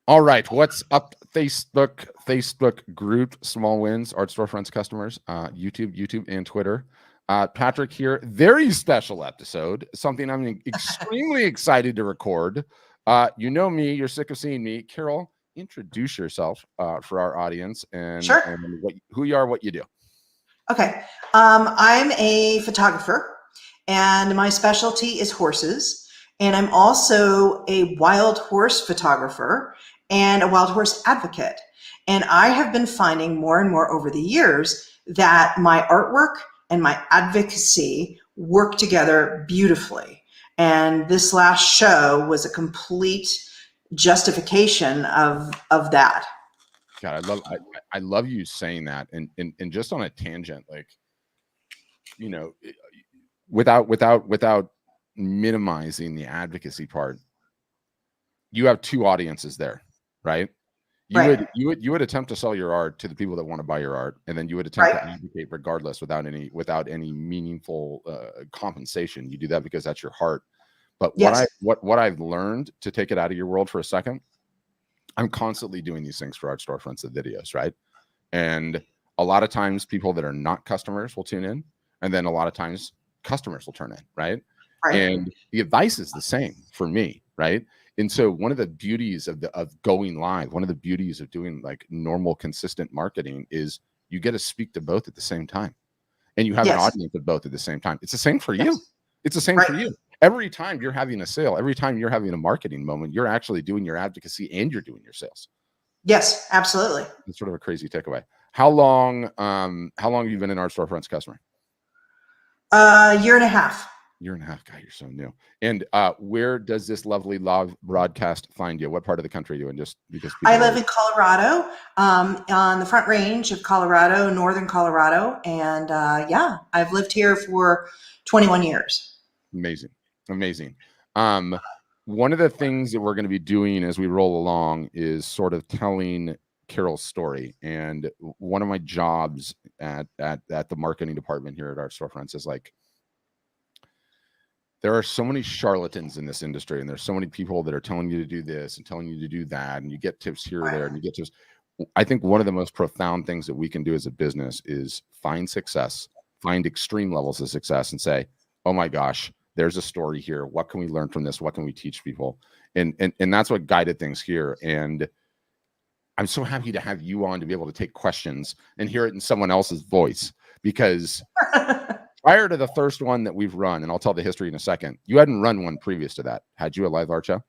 All right, what's up, Facebook group, Small Wins, Art Storefronts customers, YouTube, and Twitter. Patrick here, very special episode, something I'm extremely excited to record. You know me, you're sick of seeing me. Carol, introduce yourself for our audience and Sure. Who you are, what you do. Okay. I'm a photographer, and my specialty is horses. And I'm also a wild horse photographer and a wild horse advocate. And I have been finding more and more over the years that my artwork and my advocacy work together beautifully. And this last show was a complete justification of that. God, I love you saying that, and just on a tangent, like, you know, without minimizing the advocacy part, you have two audiences there, right? You would attempt to sell your art to the people that want to buy your art, and then you would attempt to advocate regardless without any meaningful compensation. You do that because that's your heart. But what I've learned, to take it out of your world for a second, I'm constantly doing these things for Art Storefronts, the videos, right? And a lot of times people that are not customers will tune in, and then a lot of times customers will turn in, right? And the advice is the same for me, right? And so one of the beauties of going live, one of the beauties of doing like normal, consistent marketing is you get to speak to both at the same time, and you have an audience of both at the same time. It's the same for you. It's the same for you. Every time you're having a sale, every time you're having a marketing moment, you're actually doing your advocacy and you're doing your sales. Yes, absolutely. It's sort of a crazy takeaway. How long have you been an Art Storefronts customer? Year and a half. Year and a half. God, you're so new. And where does this lovely live broadcast find you? What part of the country are you in? Just because I live in Colorado, on the Front Range of Colorado, northern Colorado, and I've lived here for 21 years. Amazing. One of the things that we're going to be doing as we roll along is sort of telling Carol's story. And one of my jobs at the marketing department here at Art Storefronts is like, there are so many charlatans in this industry, and there's so many people that are telling you to do this and telling you to do that, and you get tips here or there, and you get tips. I think one of the most profound things that we can do as a business is find success, find extreme levels of success, and say, oh my gosh, there's a story here. What can we learn from this? What can we teach people? And that's what guided things here. And I'm so happy to have you on to be able to take questions and hear it in someone else's voice, because prior to the first one that we've run, and I'll tell the history in a second, you hadn't run one previous to that. Had you a live art show?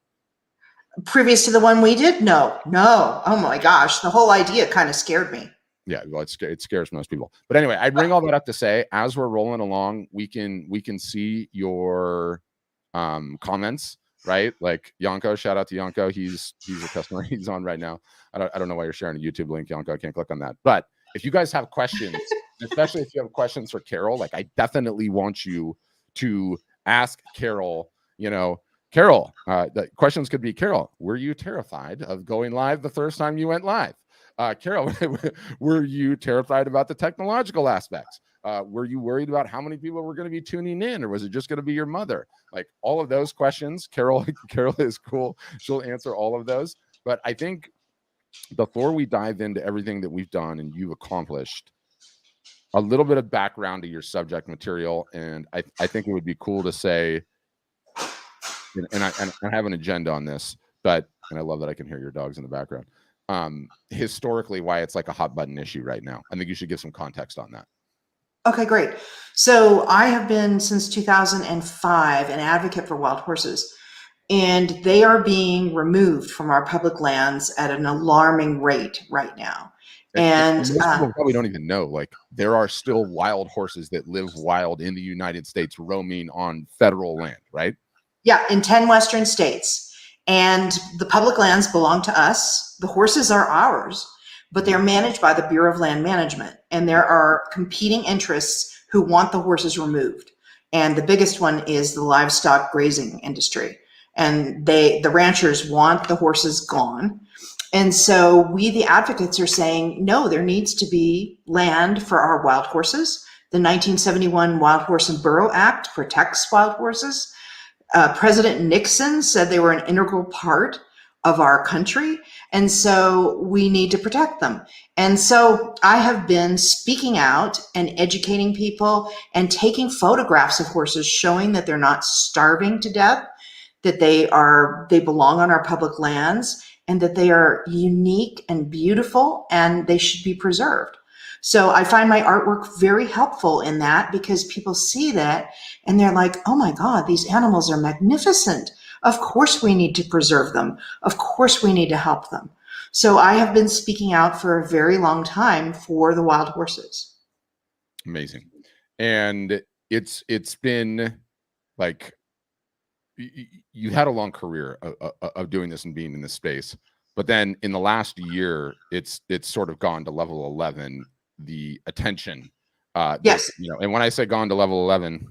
Previous to the one we did? No. Oh my gosh. The whole idea kind of scared me. Yeah, well, it scares most people. But anyway, I bring all that up to say, as we're rolling along, we can see your comments, right? Like Yanko, shout out to Yanko. He's a customer. He's on right now. I don't know why you're sharing a YouTube link, Yanko. I can't click on that. But if you guys have questions, especially if you have questions for Carol, like, I definitely want you to ask Carol, Carol, the questions could be, Carol, were you terrified of going live the first time you went live? Carol, were you terrified about the technological aspects? Were you worried about how many people were going to be tuning in, or was it just going to be your mother? Like, all of those questions, Carol is cool. She'll answer all of those. But I think before we dive into everything that we've done and you've accomplished, a little bit of background to your subject material. And I think it would be cool to say, and I have an agenda on this, and I love that I can hear your dogs in the background. Historically, why it's like a hot button issue right now. I think you should give some context on that. Okay, great. So I have been since 2005 an advocate for wild horses, and they are being removed from our public lands at an alarming rate right now. And most people probably don't even know, like, there are still wild horses that live wild in the United States roaming on federal land, right? Yeah, in 10 Western states. And the public lands belong to us. The horses are ours, but they're managed by the Bureau of Land Management. And there are competing interests who want the horses removed. And the biggest one is the livestock grazing industry. And the ranchers want the horses gone. And so we, the advocates, are saying, no, there needs to be land for our wild horses. The 1971 Wild Horse and Burro Act protects wild horses. President Nixon said they were an integral part of our country. And so we need to protect them. And so I have been speaking out and educating people and taking photographs of horses, showing that they're not starving to death, that they belong on our public lands, and that they are unique and beautiful and they should be preserved. So I find my artwork very helpful in that, because people see that and they're like, oh my God, these animals are magnificent. Of course we need to preserve them. Of course we need to help them. So I have been speaking out for a very long time for the wild horses. Amazing. And it's been like, you had a long career of doing this and being in this space, but then in the last year, it's sort of gone to level 11, the attention. Yes. And when I say gone to level 11,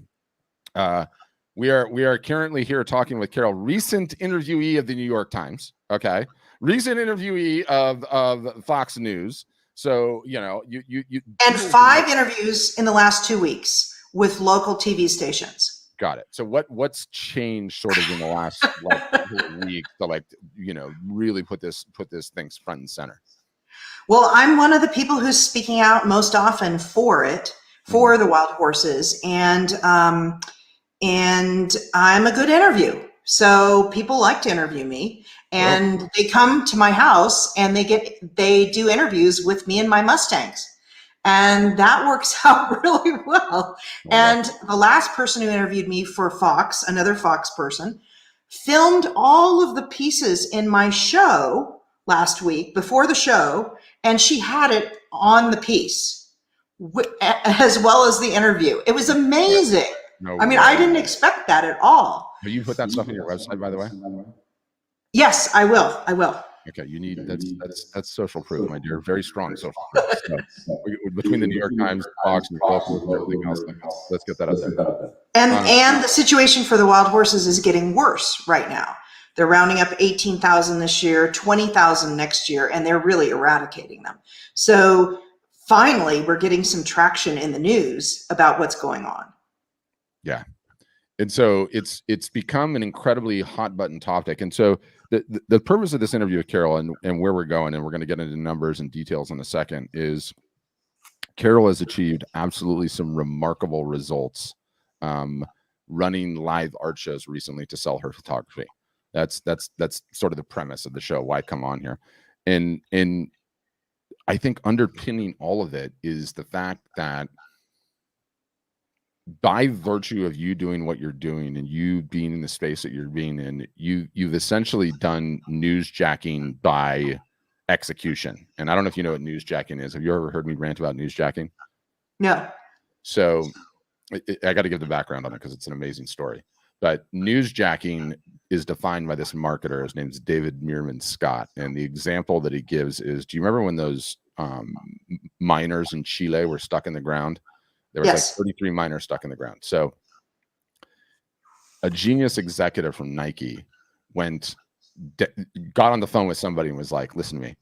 we are currently here talking with Carol, recent interviewee of the New York Times. Okay. Recent interviewee of Fox News. So, you and 5 interviews in the last 2 weeks with local TV stations. Got it. So what's changed sort of in the last week to really put this thing front and center? Well, I'm one of the people who's speaking out most often for the wild horses, and I'm a good interview. So people like to interview me, and they come to my house and they do interviews with me and my Mustangs. And that works out really well. And the last person who interviewed me for Fox, another Fox person, filmed all of the pieces in my show last week before the show, and she had it on the piece as well as the interview. It was amazing. I didn't expect that at all. But you put that stuff on your website, by the way? Yes, I will. Okay, you need that's social proof, my dear. Very strong social proof. So, between the New York Times, Fox, and everything else, let's get that up there. And the situation for the wild horses is getting worse right now. They're rounding up 18,000 this year, 20,000 next year, and they're really eradicating them. So finally, we're getting some traction in the news about what's going on. Yeah. And so it's become an incredibly hot button topic. And so the purpose of this interview with Carol and where we're going, and we're going to get into numbers and details in a second, is Carol has achieved absolutely some remarkable results running live art shows recently to sell her photography. That's sort of the premise of the show, why come on here. And I think underpinning all of it is the fact that by virtue of you doing what you're doing and you being in the space that you're being in, you've essentially done newsjacking by execution. And I don't know if you know what newsjacking is. Have you ever heard me rant about newsjacking? No. So I got to give the background on it because it's an amazing story. But newsjacking is defined by this marketer. His name's David Meerman Scott. And the example that he gives is, do you remember when those miners in Chile were stuck in the ground? There was like 33 miners stuck in the ground. So a genius executive from Nike got on the phone with somebody and was like, listen to me,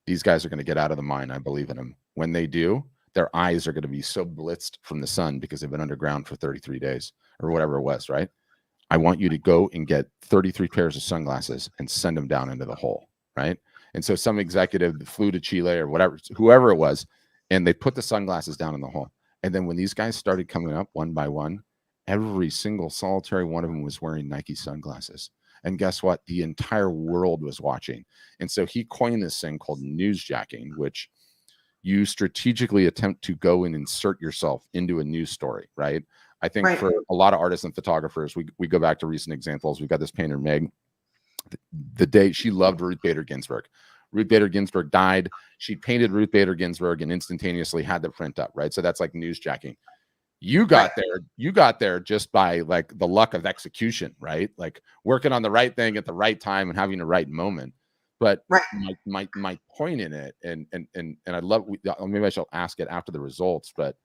these guys are going to get out of the mine. I believe in them. When they do, their eyes are going to be so blitzed from the sun because they've been underground for 33 days or whatever it was, right? I want you to go and get 33 pairs of sunglasses and send them down into the hole, right? And so some executive flew to Chile or whatever, whoever it was, and they put the sunglasses down in the hole. And then when these guys started coming up one by one, every single solitary one of them was wearing Nike sunglasses. And guess what? The entire world was watching. And so he coined this thing called newsjacking, which you strategically attempt to go and insert yourself into a news story, right? I think for a lot of artists and photographers, we go back to recent examples. We've got this painter, Meg. The day she loved Ruth Bader Ginsburg. Ruth Bader Ginsburg died. She painted Ruth Bader Ginsburg and instantaneously had the print up, right? So that's like newsjacking. You got there just by like the luck of execution, right? Like working on the right thing at the right time and having the right moment. But my point in it, and I love, maybe I shall ask it after the results, but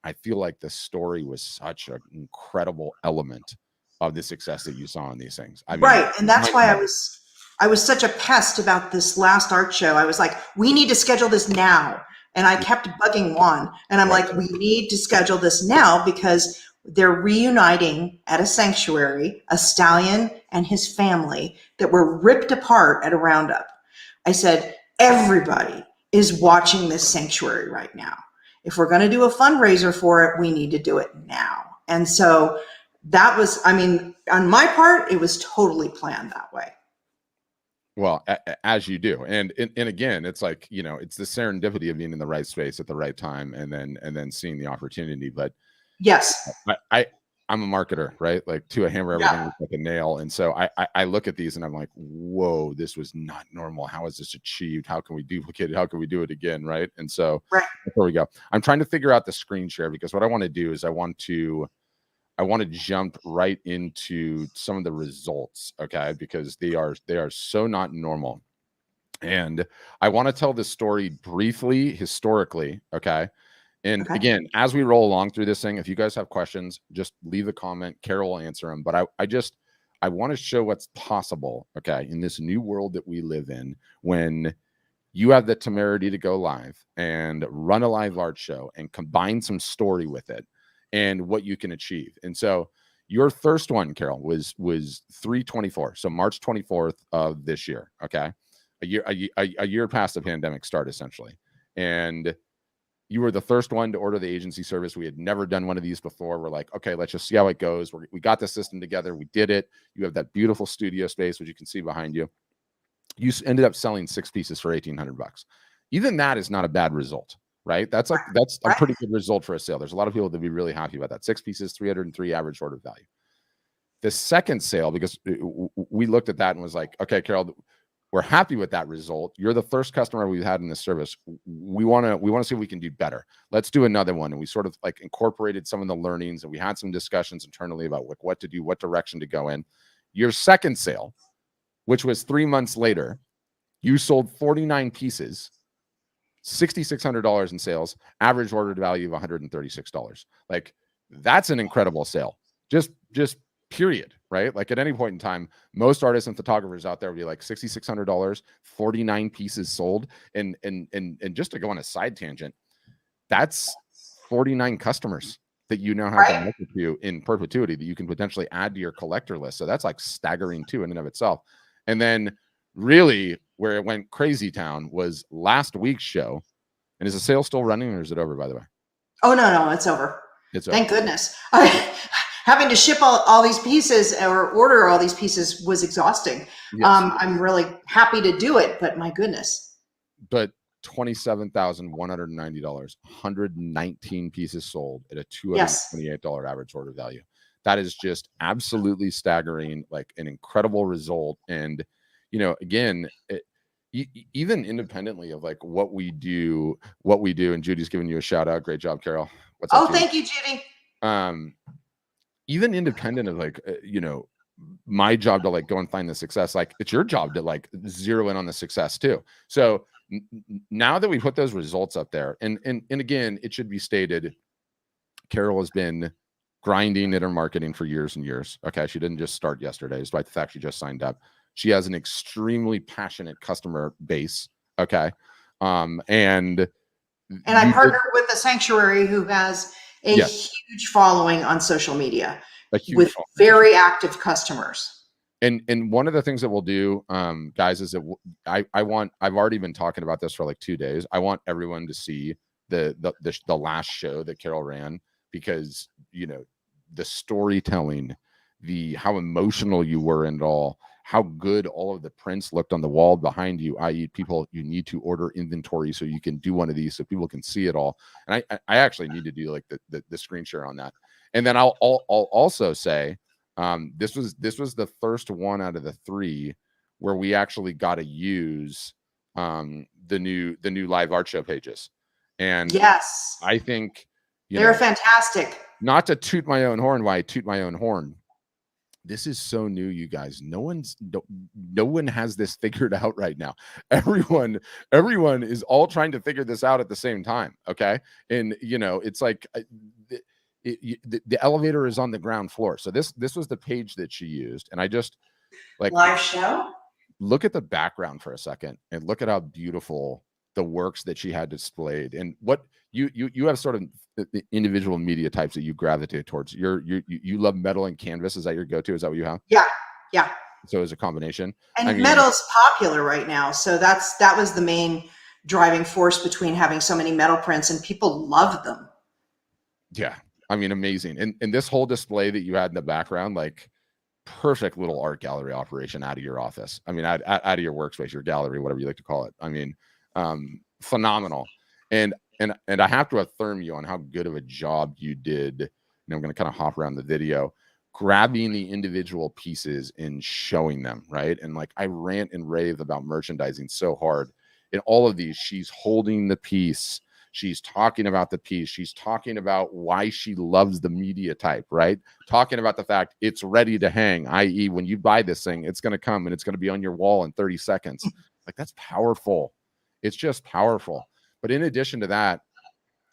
I feel like the story was such an incredible element of the success that you saw in these things. I mean, and that's why I was such a pest about this last art show. I was like, we need to schedule this now. And I kept bugging Juan, and I'm like, we need to schedule this now because They're reuniting at a sanctuary, a stallion and his family that were ripped apart at a roundup. I said, everybody is watching this sanctuary right now. If we're going to do a fundraiser for it, we need to do it now. And so that was, I mean, on my part, it was totally planned that way. Well, as you do. And again, it's like, you know, it's the serendipity of being in the right space at the right time and then seeing the opportunity. But yes, I'm a marketer, right? Like to a hammer, everything looks like a nail. And so I look at these and I'm like, whoa, this was not normal. How is this achieved? How can we duplicate it? How can we do it again? Right. And so that's where we go. I'm trying to figure out the screen share because what I want to do is I want to jump right into some of the results, okay? Because they are so not normal. And I want to tell this story briefly, historically, okay? And again, as we roll along through this thing, if you guys have questions, just leave a comment. Carol will answer them. But I want to show what's possible, okay, in this new world that we live in when you have the temerity to go live and run a live art show and combine some story with it and what you can achieve. And so your first one, Carol, was 3/24, so March 24th of this year. Okay, a year past the pandemic start, essentially. And you were the first one to order the agency service. We had never done one of these before. We're like, okay, let's just see how it goes. We got the system together. We did it. You have that beautiful studio space, which you can see behind you. You ended up selling 6 pieces for $1,800. Even that is not a bad result. Right? That's a pretty good result for a sale. There's a lot of people that be really happy about that. 6 pieces, 303 average order value. The second sale, because we looked at that and was like, okay, Carol, we're happy with that result. You're the first customer we've had in this service. We want to see if we can do better. Let's do another one. And we sort of like incorporated some of the learnings and we had some discussions internally about like what to do, what direction to go in. Your second sale, which was 3 months later, you sold 49 pieces, $6,600 in sales, average order value of $136. Like that's an incredible sale. Just period, right? Like at any point in time, most artists and photographers out there would be like $6,600, 49 pieces sold. And just to go on a side tangent, that's 49 customers that you now have connected to in perpetuity that you can potentially add to your collector list. So that's like staggering too in and of itself. And then really where it went crazy town was last week's show. And is the sale still running or is it over, by the way? Oh, no, it's over. It's Thank over. goodness. Having to ship all these pieces or order all these pieces was exhausting. Yes. I'm really happy to do it, but my goodness. But $27,190, 119 pieces sold at a $228 average order value. That is just absolutely staggering, like an incredible result. And, you know, again, even independently of like what we do, and Judy's giving you a shout out. Great job, Carol. What's up, Judy? Thank you, Judy. Even independent of like, you know, my job to like go and find the success, like it's your job to like zero in on the success too. So now that we put those results up there, and again, it should be stated, Carol has been grinding at her marketing for years and years. Okay. She didn't just start yesterday, despite the fact she just signed up. She has an extremely passionate customer base. Okay. And I partnered with a sanctuary who has a huge following on social media with very active customers. And one of the things that we'll do, guys, is that I've already been talking about this for like 2 days. I want everyone to see the last show that Carol ran, because, you know, the storytelling, how emotional you were and all, how good all of the prints looked on the wall behind you, i.e. people, you need to order inventory so you can do one of these so people can see it all. And I actually need to do like the screen share on that. And then I'll also say, this was the first one out of the 3 where we actually got to use the new live art show pages. And yes, I think they're fantastic. Not to toot my own horn, why I toot my own horn. This is so new, you guys. No one has this figured out right now. Everyone is all trying to figure this out at the same time. Okay. And you know, it's like the elevator is on the ground floor. So this was the page that she used. And I just like live show. Look at the background for a second and look at how beautiful the works that she had displayed, and what you have sort of the individual media types that you gravitate towards. You love metal and canvas. Is that your go-to? Is that what you have? Yeah. Yeah. So it's a combination. And I mean, metal's popular right now. So that was the main driving force between having so many metal prints, and people love them. Yeah. I mean, amazing. And this whole display that you had in the background, like perfect little art gallery operation out of your office. I mean, out of your workspace, your gallery, whatever you like to call it. I mean, phenomenal. And I have to affirm you on how good of a job you did. And I'm going to kind of hop around the video, grabbing the individual pieces and showing them, right? And like, I rant and rave about merchandising so hard. In all of these, she's holding the piece. She's talking about the piece. She's talking about why she loves the media type, right? Talking about the fact it's ready to hang, i.e. when you buy this thing, it's going to come and it's going to be on your wall in 30 seconds. Like, that's powerful. It's just powerful. But in addition to that,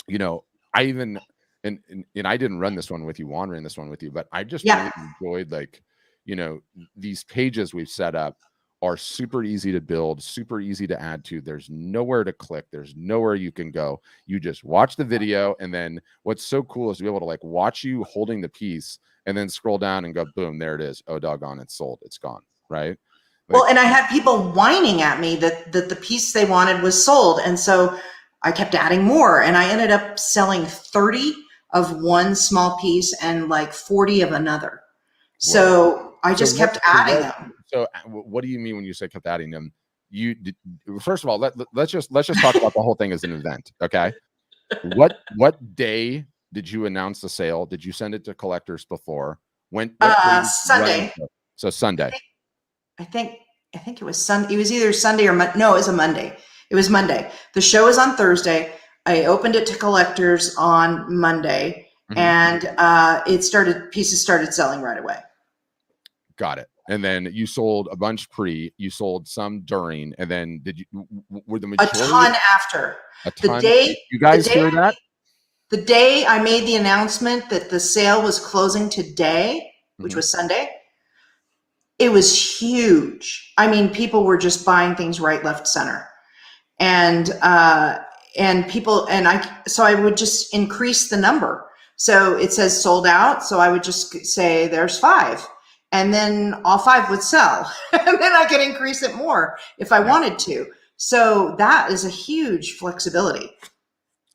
you know, I even, and I didn't run this one with you, Juan ran this one with you, but I just really enjoyed, like, you know, these pages we've set up are super easy to build, super easy to add to. There's nowhere to click. There's nowhere you can go. You just watch the video. And then what's so cool is to be able to like watch you holding the piece and then scroll down and go, boom, there it is. Oh, doggone, it's sold. It's gone. Right. Like, well, and I had people whining at me that the piece they wanted was sold. And so I kept adding more, and I ended up selling 30 of one small piece and like 40 of another. So I just kept adding them. So what do you mean when you say kept adding them? You did, first of all, let's just talk about the whole thing as an event. Okay. What day did you announce the sale? Did you send it to collectors before? When? Sunday. So Sunday. I think it was Sunday. It was either Sunday or no, it was a Monday. It was Monday. The show is on Thursday. I opened it to collectors on Monday, and pieces started selling right away. Got it. And then you sold a bunch you sold some during, and then were the majority? A ton after. A ton. The day you guys hear that? The day I made the announcement that the sale was closing today, which was Sunday, it was huge. I mean, people were just buying things right, left, center. And people, so I would just increase the number. So it says sold out. So I would just say there's 5, and then all 5 would sell. And then I could increase it more if I wanted to. So that is a huge flexibility.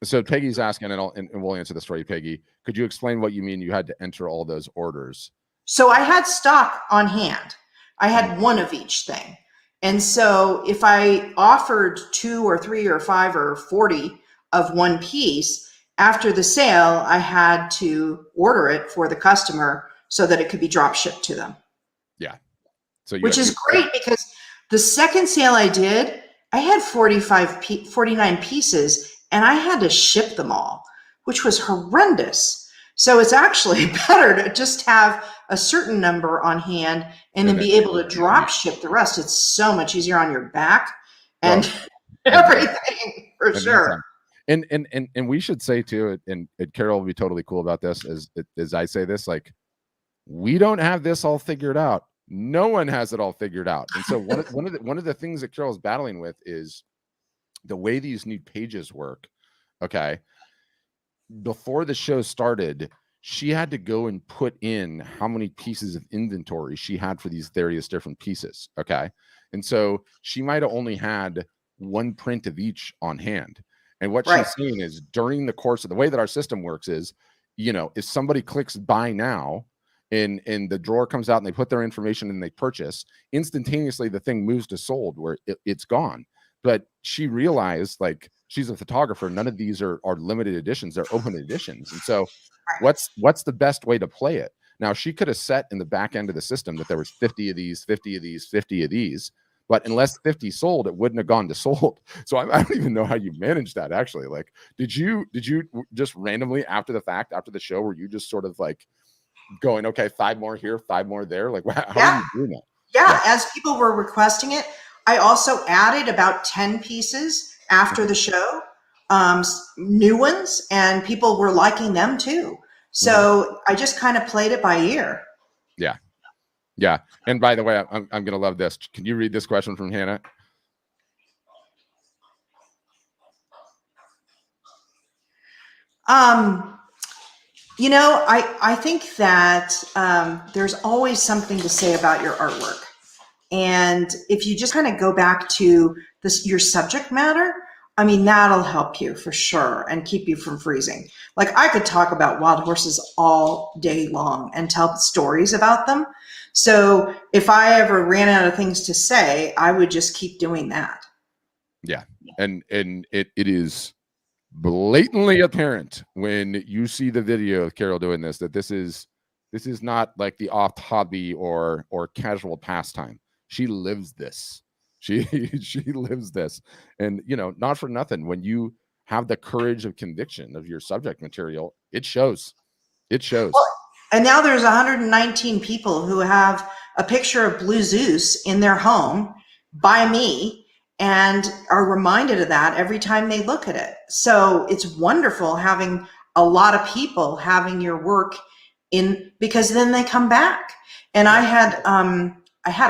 So Peggy's asking, and we'll answer this for you, Peggy. Could you explain what you mean you had to enter all those orders? So I had stock on hand. I had one of each thing. And so if I offered 2 or 3 or 5 or 40 of one piece, after the sale, I had to order it for the customer so that it could be drop shipped to them. Yeah. So which is great, because the second sale I did, I had 49 pieces, and I had to ship them all, which was horrendous. So it's actually better to just have a certain number on hand and then be able to drop ship the rest. It's so much easier on your back and everything, for sure. And we should say too, and Carol will be totally cool about this as I say this, like, we don't have this all figured out. No one has it all figured out. And so one of the things that Carol's battling with is the way these new pages work. Okay. Before the show started, she had to go and put in how many pieces of inventory she had for these various different pieces. Okay. And so she might have only had one print of each on hand. And what she's saying is, during the course of the way that our system works is, you know, if somebody clicks buy now and the drawer comes out and they put their information and they purchase, instantaneously the thing moves to sold, where it's gone. But she realized, like, she's a photographer, none of these are limited editions, they're open editions. And so what's the best way to play it? Now, she could have set in the back end of the system that there was 50 of these, 50 of these, 50 of these, but unless 50 sold, it wouldn't have gone to sold. So I don't even know how you managed that, actually. Like, did you just randomly after the fact, after the show, were you just sort of like going, okay, 5 more here, 5 more there? Like, how are you doing that? Yeah, as people were requesting it, I also added about 10 pieces after the show, new ones, and people were liking them too. So I just kind of played it by ear. Yeah. Yeah. And by the way, I'm going to love this. Can you read this question from Hannah? You know, I think that there's always something to say about your artwork. And if you just kind of go back to this, your subject matter, I mean, that'll help you for sure and keep you from freezing. Like I could talk about wild horses all day long and tell stories about them. So if I ever ran out of things to say, I would just keep doing that. Yeah. And it is blatantly apparent when you see the video of Carol doing this, that this is not like the off hobby or casual pastime. She lives this. She lives this. And you know, not for nothing, when you have the courage of conviction of your subject material, it shows. It shows. Well, and now there's 119 people who have a picture of Blue Zeus in their home by me and are reminded of that every time they look at it. So it's wonderful having a lot of people having your work in, because then they come back. And I had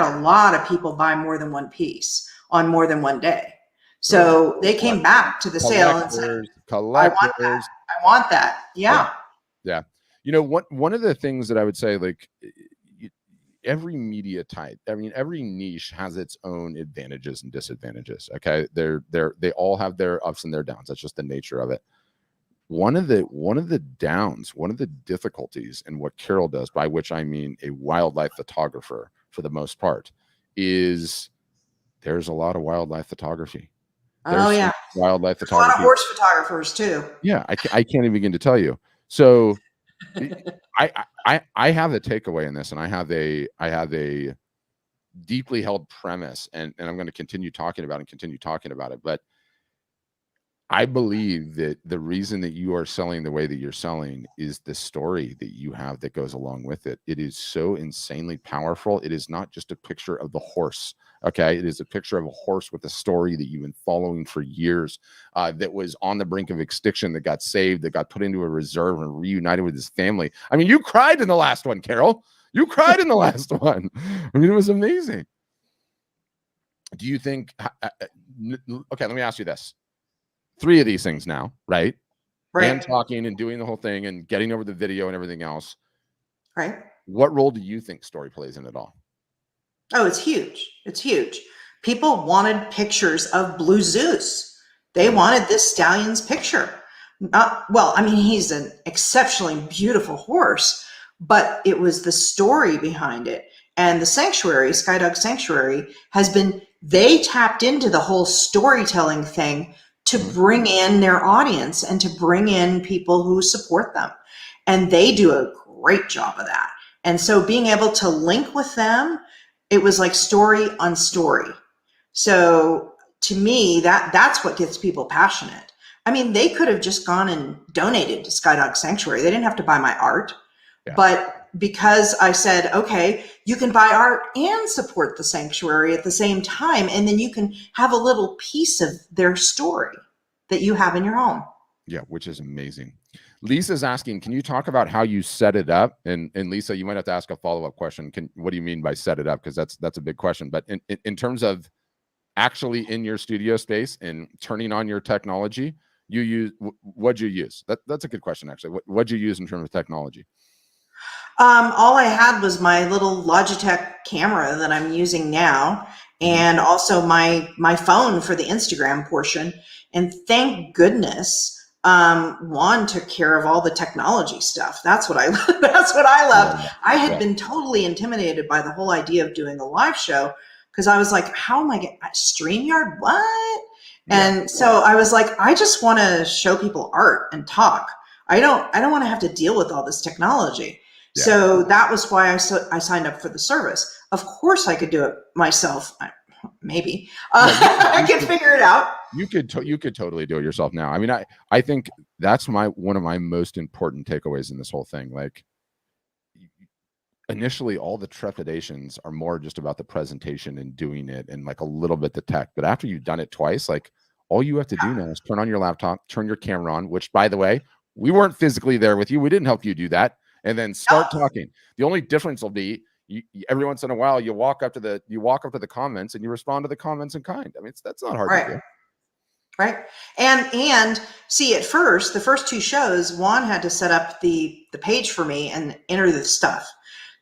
a lot of people buy more than one piece on more than one day. So they came back to the sale and said, I want that. Yeah. Yeah. You know, one of the things that I would say, like, every media type, I mean, every niche has its own advantages and disadvantages. Okay. They all have their ups and their downs. That's just the nature of it. One of the downs, one of the difficulties in what Carol does, by which I mean a wildlife photographer for the most part, is there's a lot of wildlife photography. There's wildlife photography. A lot of horse photographers too. Yeah. I can't even begin to tell you. So I have a takeaway in this, and I have a deeply held premise, and I'm going to continue talking about it. But I believe that the reason that you are selling the way that you're selling is the story that you have that goes along with it. It is so insanely powerful. It is not just a picture of the horse. Okay. It is a picture of a horse with a story that you've been following for years, that was on the brink of extinction, that got saved, that got put into a reserve and reunited with his family. I mean, you cried in the last one, Carol. You cried in the last one. I mean, it was amazing. Do you think, okay, let me ask you this. 3 of these things now, right? And talking and doing the whole thing and getting over the video and everything else. Right. What role do you think story plays in it all? Oh, it's huge. It's huge. People wanted pictures of Blue Zeus. They wanted this stallion's picture. Well, I mean, he's an exceptionally beautiful horse, but it was the story behind it. And the sanctuary, Skydog Sanctuary, they tapped into the whole storytelling thing to bring in their audience and to bring in people who support them. And they do a great job of that. And so being able to link with them, it was like story on story. So to me, that's what gets people passionate. I mean, they could have just gone and donated to Skydog Sanctuary. They didn't have to buy my art. Yeah. But because I said, okay, you can buy art and support the sanctuary at the same time, and then you can have a little piece of their story that you have in your home. Yeah, which is amazing. Lisa's asking, can you talk about how you set it up? And Lisa, you might have to ask a follow-up question. What do you mean by set it up? Because that's a big question. But in terms of actually in your studio space and turning on your technology, what'd you use? That's a good question, actually. What'd you use in terms of technology? All I had was my little Logitech camera that I'm using now, and also my phone for the Instagram portion. And thank goodness, Juan took care of all the technology stuff. That's what I loved. I had been totally intimidated by the whole idea of doing a live show, because I was like, how am I getting StreamYard? What? And so I was like, I just want to show people art and talk. I don't want to have to deal with all this technology. Yeah. So that was why I signed up for the service. Of course, I could do it myself. Maybe I can figure it out. You could totally do it yourself now. I mean, I think that's one of my most important takeaways in this whole thing. Like, initially, all the trepidations are more just about the presentation and doing it, and like a little bit the tech. But after you've done it twice, like, all you have to do now is turn on your laptop, turn your camera on. Which, by the way, we weren't physically there with you. We didn't help you do that. And then start talking. The only difference will be every once in a while you walk up to the comments and you respond to the comments in kind. I mean, that's not hard to do. Right. And see, at first, the first two shows, Juan had to set up the page for me and enter the stuff.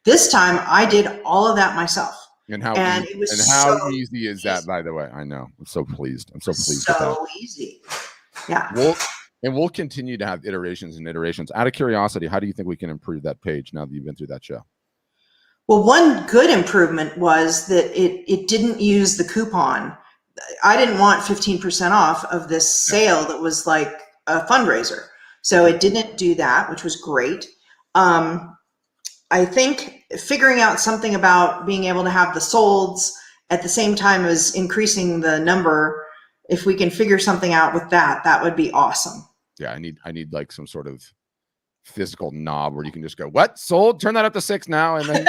This time I did all of that myself. And it was how so easy is that, by the way? I know. I'm so pleased. I'm so pleased with that. So easy. Yeah. We'll continue to have iterations and iterations. Out of curiosity, how do you think we can improve that page now that you've been through that show? Well, one good improvement was that it didn't use the coupon. I didn't want 15% off of this sale that was like a fundraiser. So it didn't do that, which was great. I think figuring out something about being able to have the solds at the same time as increasing the number, if we can figure something out with that, that would be awesome. Yeah, I need like some sort of physical knob where you can just go, what? Sold? Turn that up to 6 now. And then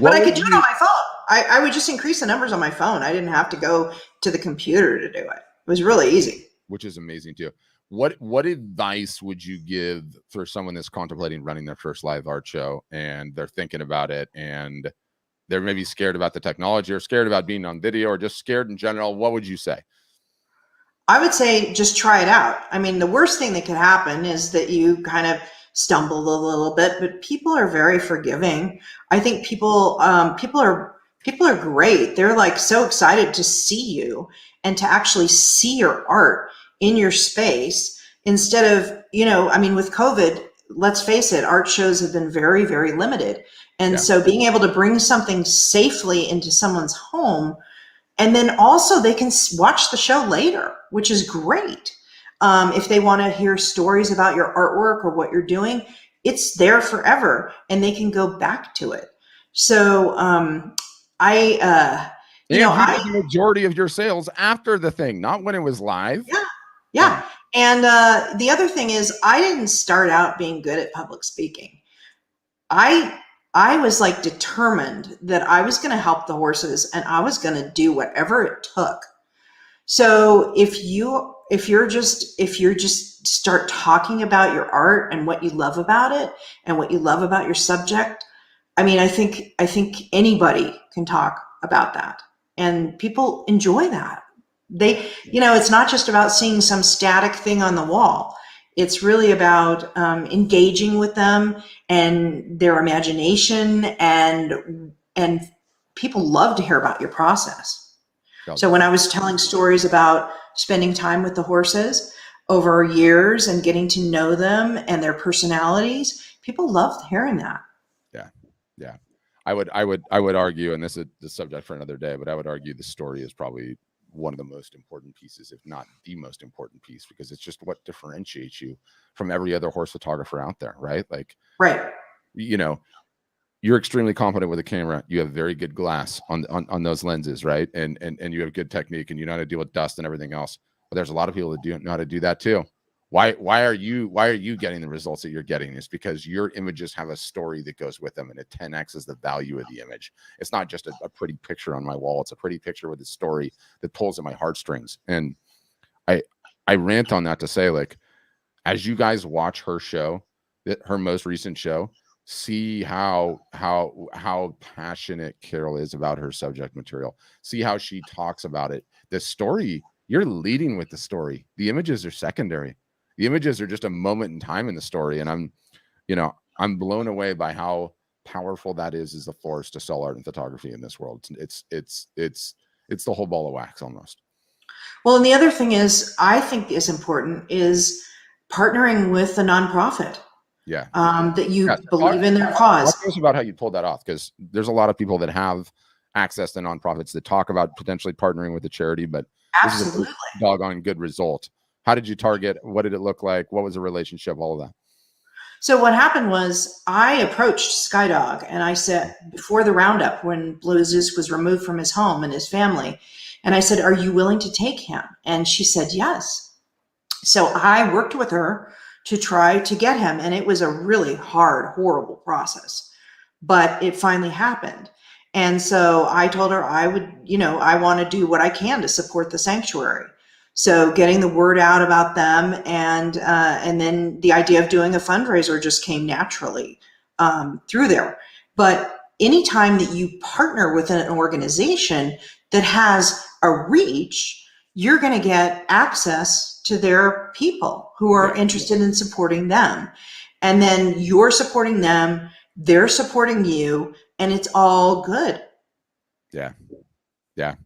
but I could do it on my phone. I would just increase the numbers on my phone. I didn't have to go to the computer to do it. It was really easy. Which is amazing too. What advice would you give for someone that's contemplating running their first live art show and they're thinking about it and they're maybe scared about the technology or scared about being on video or just scared in general? What would you say? I would say just try it out. I mean, the worst thing that could happen is that you kind of stumbled a little bit, but people are very forgiving. I think people are great. They're like so excited to see you and to actually see your art in your space instead of, I mean, with COVID, let's face it, art shows have been very, very limited. And so being able to bring something safely into someone's home, and then also they can watch the show later, which is great. If they want to hear stories about your artwork or what you're doing, it's there forever and they can go back to it. So the majority of your sales after the thing, not when it was live. Yeah. And the other thing is I didn't start out being good at public speaking. I was like determined that I was going to help the horses and I was going to do whatever it took. So if you just start talking about your art and what you love about it and what you love about your subject, I mean, I think anybody can talk about that and people enjoy that. It's not just about seeing some static thing on the wall. It's really about engaging with them and their imagination, and people love to hear about your process. So when I was telling stories about spending time with the horses over years and getting to know them and their personalities, people loved hearing that. Yeah. I would argue, and this is the subject for another day, but I would argue the story is probably one of the most important pieces, if not the most important piece, because it's just what differentiates you from every other horse photographer out there, right? Like, right. You're extremely confident with a camera. You have very good glass on those lenses, right? And you have good technique and you know how to deal with dust and everything else. But there's a lot of people that do know how to do that too. Why are you getting the results that you're getting? It's because your images have a story that goes with them, and it 10x is the value of the image. It's not just a pretty picture on my wall. It's a pretty picture with a story that pulls at my heartstrings. And I rant on that to say, like, as you guys watch her show, her most recent show, see how passionate Carol is about her subject material. See how she talks about it. The story, you're leading with the story. The images are secondary. The images are just a moment in time in the story. And I'm blown away by how powerful that is as a force to sell art and photography in this world. It's the whole ball of wax almost. Well, and the other thing is, I think is important is partnering with a nonprofit. Yeah. That you believe in their cause. Talk to us about how you pulled that off, because there's a lot of people that have access to nonprofits that talk about potentially partnering with a charity, but absolutely, this is a doggone good result. How did you target? What did it look like? What was the relationship? All of that. So what happened was I approached Skydog and I said, before the roundup, when Blue Zeus was removed from his home and his family, and I said, are you willing to take him? And she said, yes. So I worked with her to try to get him. And it was a really hard, horrible process, but it finally happened. And so I told her I want to do what I can to support the sanctuary. So getting the word out about them, and then the idea of doing a fundraiser just came naturally through there. But anytime that you partner with an organization that has a reach, you're going to get access to their people who are interested in supporting them. And then you're supporting them, they're supporting you, and it's all good. Yeah. Yeah.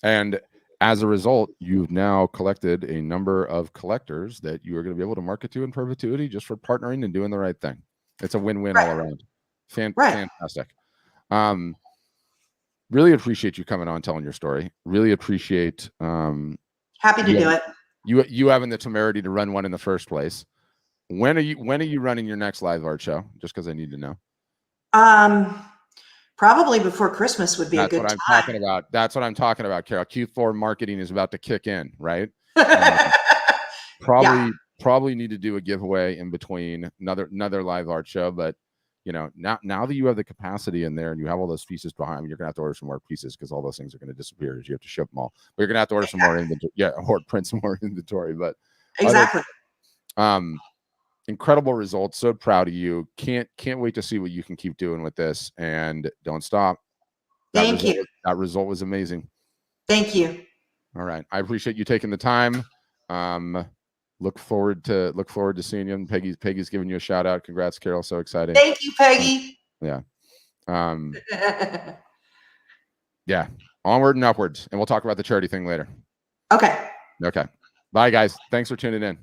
And as a result, you've now collected a number of collectors that you are going to be able to market to in perpetuity just for partnering and doing the right thing. It's a win-win all around. Fantastic. Really appreciate you coming on, telling your story. Really appreciate happy to do it. You having the temerity to run one in the first place. When are you running your next live art show? Just because I need to know. Probably before Christmas would be a good time. That's what I'm talking about. That's what I'm talking about, Carol. Q4 marketing is about to kick in, right? Probably need to do a giveaway in between another live art show, but you know, now that you have the capacity in there and you have all those pieces behind you, you're gonna have to order some more pieces because all those things are gonna disappear as you have to ship them all. But you're gonna have to order some more inventory, or print some more inventory. But exactly. Incredible results. So proud of you. Can't wait to see what you can keep doing with this, and don't stop. Thank you. That result was amazing. Thank you. All right. I appreciate you taking the time. Look forward to seeing you. And Peggy's giving you a shout out. Congrats, Carol. So exciting. Thank you, Peggy. Yeah. Yeah. Onward and upwards. And we'll talk about the charity thing later. Okay. Bye, guys. Thanks for tuning in.